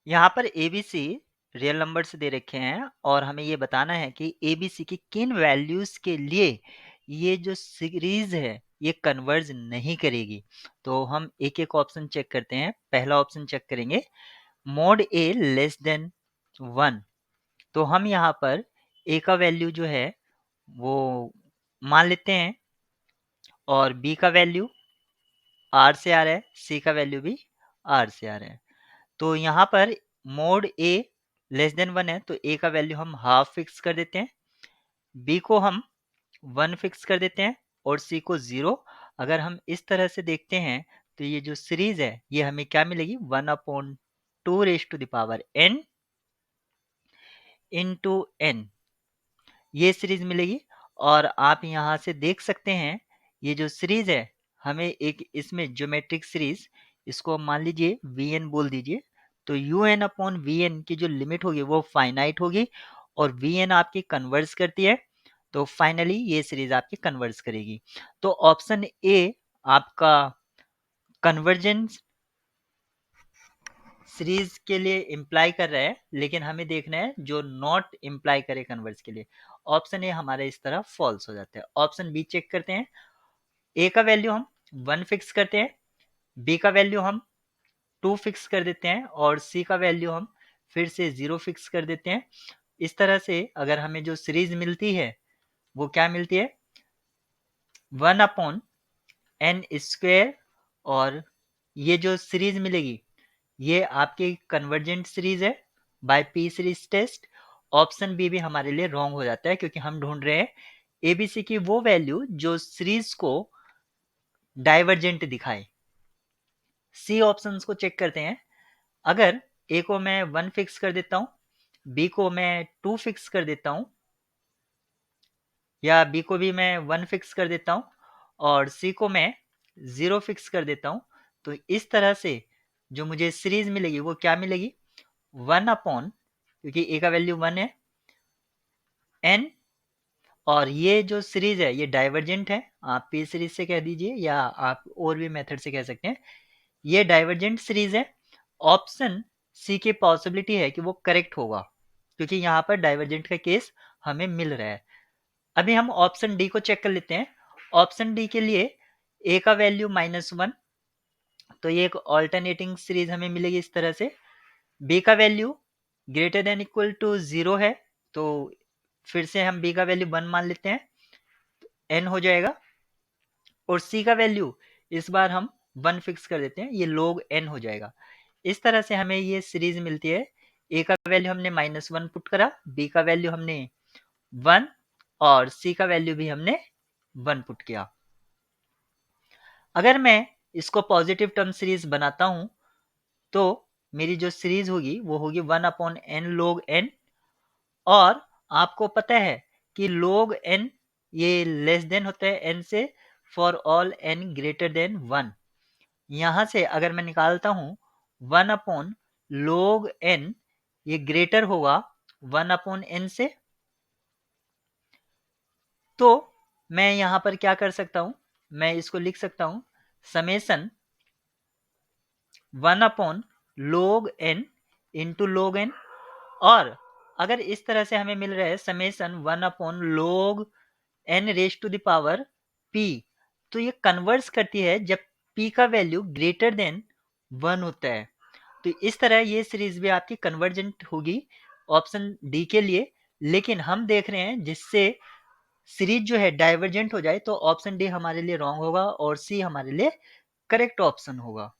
यहाँ पर ABC real numbers they रखे हैं और हमें ये बताना है कि एबीसी की किन वैल्यूज के लिए ये जो सीरीज है ये कन्वर्ज नहीं करेगी। तो हम एक एक ऑप्शन चेक करते हैं। पहला ऑप्शन चेक करेंगे, मोड ए लेस देन 1। तो हम यहाँ पर ए का वैल्यू जो है वो मान लेते हैं और बी का वैल्यू आर से आ रहा है, सी का वैल्यू भी आर से आ रहा है। तो यहाँ पर मोड ए लेस देन 1 है, तो ए का वैल्यू हम हाफ फिक्स कर देते हैं, बी को हम 1 फिक्स कर देते हैं और सी को 0। अगर हम इस तरह से देखते हैं तो ये जो सीरीज है ये हमें क्या मिलेगी, 1/2 raise to the power n into n, ये सीरीज मिलेगी। और आप यहाँ से देख सकते हैं ये जो सीरीज है हमें एक इसमें ज्योमेट्रिक सीरीज, इसको मान लीजिए vn बोल दीजिए, तो un अपॉन vn की जो लिमिट होगी वो फाइनाइट होगी और vn आपकी कन्वर्स करती है, तो फाइनली ये सीरीज आपकी कन्वर्स करेगी। तो ऑप्शन ए आपका कन्वर्जेंस सीरीज के लिए इम्प्लाई कर रहा है, लेकिन हमें देखना है जो नॉट इम्प्लाई करे कन्वर्स के लिए। ऑप्शन ए हमारे इस तरह फॉल्स हो जाता है। ऑप्शन बी चेक करते हैं। ए का वैल्यू हम 1 फिक्स करते हैं, बी का वैल्यू हम 2 फिक्स कर देते हैं और सी का वैल्यू हम फिर से 0 फिक्स कर देते हैं। इस तरह से अगर हमें जो सीरीज मिलती है वो क्या मिलती है, 1/n²। और ये जो सीरीज मिलेगी ये आपकी कन्वर्जेंट सीरीज है by P series test. Option B भी हमारे लिए रॉन्ग हो जाता है क्योंकि हम ढूंढ रहे हैं एबीसी की वो वैल्यू जो सीरीज को डाइवर्जेंट दिखाए। सी ऑप्शंस को चेक करते हैं। अगर ए को मैं 1 फिक्स कर देता हूं, बी को मैं 2 फिक्स कर देता हूं, या बी को भी मैं 1 फिक्स कर देता हूं और सी को मैं 0 फिक्स कर देता हूं, तो इस तरह से जो मुझे सीरीज मिलेगी वो क्या मिलेगी, 1 अपॉन, क्योंकि ए का वैल्यू 1 है, एन। और ये जो सीरीज है ये डाइवर्जेंट है, आप पी सीरीज से कह दीजिए या आप और भी मेथड से कह सकते हैं, ये डाइवर्जेंट सीरीज है। ऑप्शन सी की पॉसिबिलिटी है कि वो करेक्ट होगा क्योंकि यहाँ पर डाइवर्जेंट का केस हमें मिल रहा है। अभी हम ऑप्शन डी को चेक कर लेते हैं। ऑप्शन डी के लिए ए का वैल्यू -1, तो ये एक ऑल्टरनेटिंग सीरीज हमें मिलेगी इस तरह से। बी का value greater than equal to 0 है, तो फिर से हम बी का वैल्यू 1 मान लेते हैं, n हो जाएगा। और सी का वैल्यू इस बार हम 1 फिक्स कर देते हैं, ये log n हो जाएगा। इस तरह से हमें ये सीरीज मिलती है। ए का वैल्यू हमने -1 पुट करा, बी का वैल्यू हमने 1 और सी का वैल्यू भी हमने 1 पुट किया। अगर मैं इसको पॉजिटिव टर्म सीरीज बनाता हूं तो मेरी जो सीरीज होगी वो होगी 1/n log n। और आपको पता है कि log n ये लेस देन होता है n से for all n greater than 1। यहां से अगर मैं निकालता हूं 1/log n, ये ग्रेटर होगा 1/n से, तो मैं यहां पर क्या कर सकता हूं, मैं इसको लिख सकता हूं summation 1/log n into log n। और अगर इस तरह से हमें मिल रहा है summation 1/log n raise to the power p, तो ये कन्वर्स करती है जब p का वैल्यू ग्रेटर देन 1 होता है। तो इस तरह ये सीरीज भी आपकी कन्वर्जेंट होगी ऑप्शन डी के लिए। लेकिन हम देख रहे हैं जिससे सीरीज जो है डाइवर्जेंट हो जाए, तो ऑप्शन डी हमारे लिए रॉन्ग होगा और सी हमारे लिए करेक्ट ऑप्शन होगा।